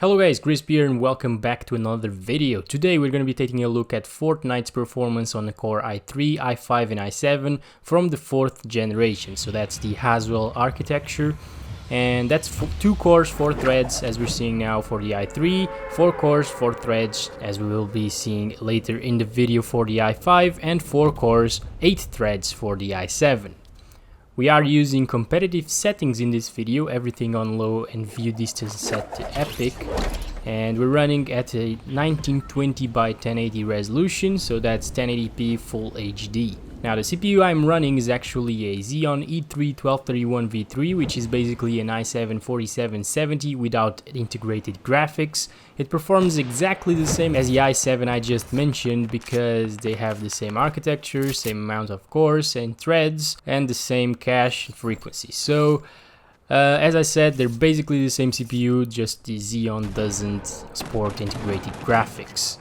Hello guys, Chris here and welcome back to another video. Today we're going to be taking a look at Fortnite's performance on the Core i3, i5 and i7 from the 4th generation. So that's the Haswell architecture, and that's 2 cores, 4 threads as we're seeing now for the i3, 4 cores, 4 threads as we will be seeing later in the video for the i5, and 4 cores, 8 threads for the i7. We are using competitive settings in this video, everything on low and view distance set to epic, and we're running at a 1920 by 1080 resolution, so that's 1080p full HD. Now the CPU I'm running is actually a Xeon E3 1231v3, which is basically an i7 4770 without integrated graphics. It performs exactly the same as the i7 I just mentioned because they have the same architecture, same amount of cores and threads, and the same cache frequency. So as I said, they're basically the same CPU, just the Xeon doesn't support integrated graphics.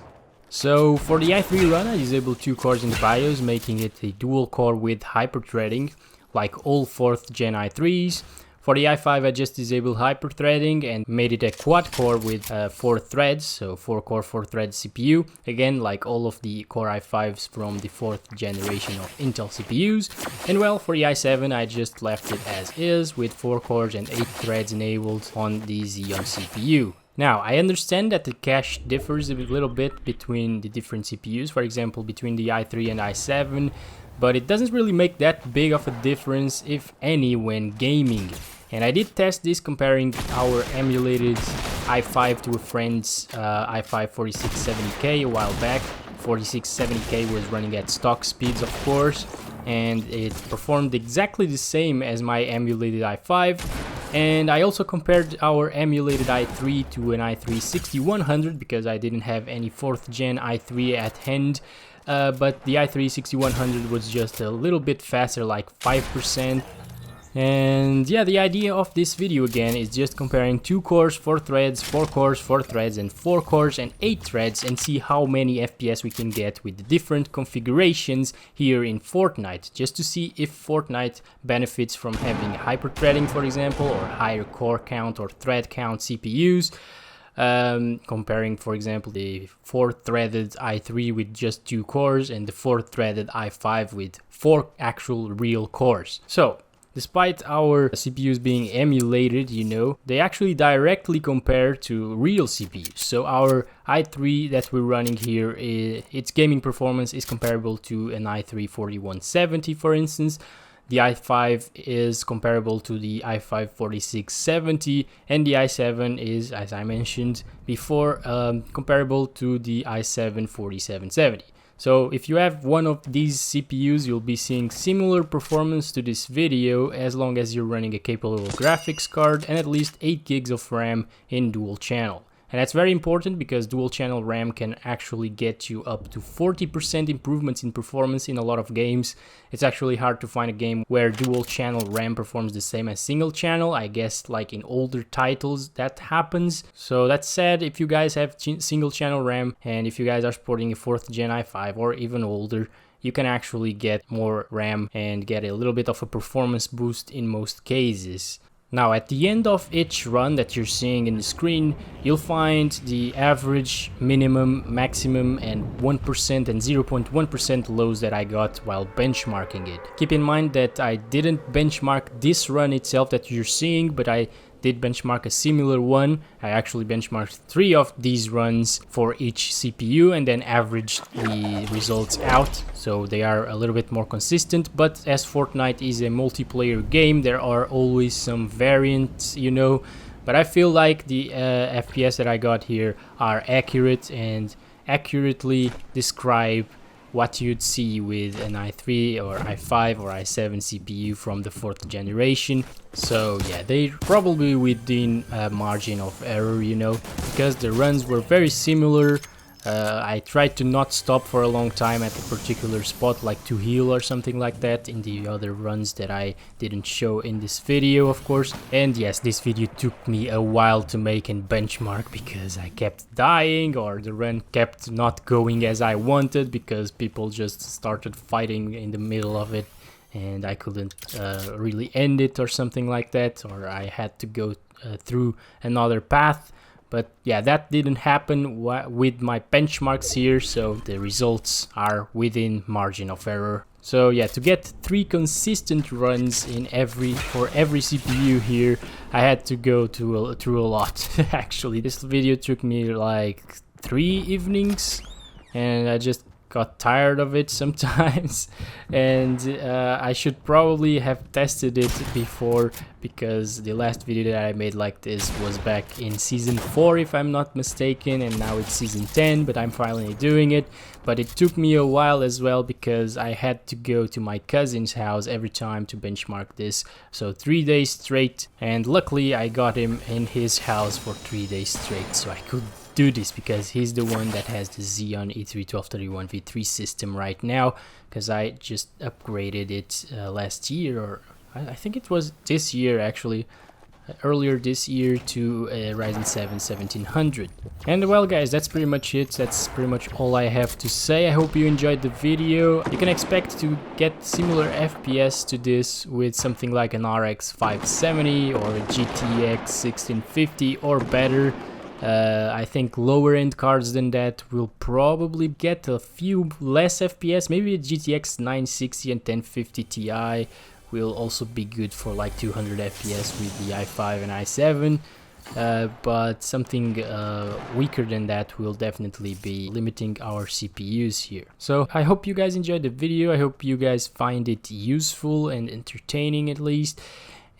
So for the i3 run, I disabled 2 cores in the BIOS, making it a dual core with hyper-threading, like all 4th gen i3s. For the i5, I just disabled hyper-threading and made it a quad core with 4 threads, so 4 core, 4 thread CPU, again like all of the Core i5s from the 4th generation of Intel CPUs. And well, for the i7, I just left it as is with 4 cores and 8 threads enabled on the Xeon CPU. Now, I understand that the cache differs a little bit between the different CPUs, for example, between the i3 and i7, but it doesn't really make that big of a difference, if any, when gaming. And I did test this comparing our emulated i5 to a friend's i5 4670K a while back. 4670K was running at stock speeds, of course, and it performed exactly the same as my emulated i5. And I also compared our emulated i3 to an i3 6100 because I didn't have any 4th gen i3 at hand, but the i3 6100 was just a little bit faster, like 5%. And yeah, the idea of this video again is just comparing 2 cores, 4 threads, 4 cores, 4 threads, and 4 cores and 8 threads, and see how many FPS we can get with the different configurations here in Fortnite, just to see if Fortnite benefits from having hyper-threading, for example, or higher core count or thread count CPUs. Comparing, for example, the 4-threaded i3 with just 2 cores and the 4-threaded i5 with 4 actual real cores. So despite our CPUs being emulated, they actually directly compare to real CPUs. So our i3 that we're running here, its gaming performance is comparable to an i3 4170, for instance. The i5 is comparable to the i5 4670, and the i7 is, as I mentioned before, comparable to the i7 4770. So if you have one of these CPUs, you'll be seeing similar performance to this video as long as you're running a capable graphics card and at least 8 gigs of RAM in dual channel. And that's very important because dual channel RAM can actually get you up to 40% improvements in performance in a lot of games. It's actually hard to find a game where dual channel RAM performs the same as single channel. I guess like in older titles that happens. So that said, if you guys have single channel RAM and if you guys are sporting a 4th gen i5 or even older, you can actually get more RAM and get a little bit of a performance boost in most cases. Now at the end of each run that you're seeing in the screen, you'll find the average, minimum, maximum, and 1% and 0.1% lows that I got while benchmarking it. Keep in mind that I didn't benchmark this run itself that you're seeing, but I did benchmark a similar one. I actually benchmarked 3 of these runs for each CPU and then averaged the results out, so they are a little bit more consistent. But as Fortnite is a multiplayer game, there are always some variants, but I feel like the FPS that I got here are accurate and accurately describe what you'd see with an i3 or i5 or i7 CPU from the 4th generation. So yeah, they're probably within a margin of error, because the runs were very similar. I tried to not stop for a long time at a particular spot, like to heal or something like that in the other runs that I didn't show in this video, of course. And yes, this video took me a while to make and benchmark because I kept dying or the run kept not going as I wanted because people just started fighting in the middle of it and I couldn't really end it or something like that, or I had to go through another path. But yeah, that didn't happen with my benchmarks here, so the results are within margin of error. So yeah, to get 3 consistent runs for every CPU here, I had to go through a lot. Actually, this video took me like 3 evenings, and I just got tired of it sometimes. And I should probably have tested it before, because the last video that I made like this was back in season 4 if I'm not mistaken, and now it's season 10, but I'm finally doing it. But it took me a while as well, because I had to go to my cousin's house every time to benchmark this, so 3 days straight, and luckily I got him in his house for 3 days straight, so I could do this, because he's the one that has the Xeon E3 1231v3 system right now, because I just upgraded it last year, or I think it was this year actually, earlier this year, to Ryzen 7 1700. And well guys, that's pretty much it. That's pretty much all I have to say. I hope you enjoyed the video. You can expect to get similar FPS to this with something like an RX 570 or a GTX 1650 or better. I think lower end cards than that will probably get a few less FPS. Maybe a GTX 960 and 1050 Ti will also be good for like 200 FPS with the i5 and i7. But something weaker than that will definitely be limiting our CPUs here. So I hope you guys enjoyed the video. I hope you guys find it useful and entertaining at least.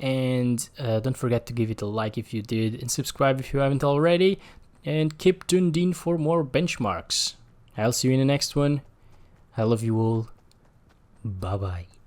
And don't forget to give it a like if you did, and subscribe if you haven't already, and keep tuned in for more benchmarks. I'll see you in the next one. I love you all. Bye bye.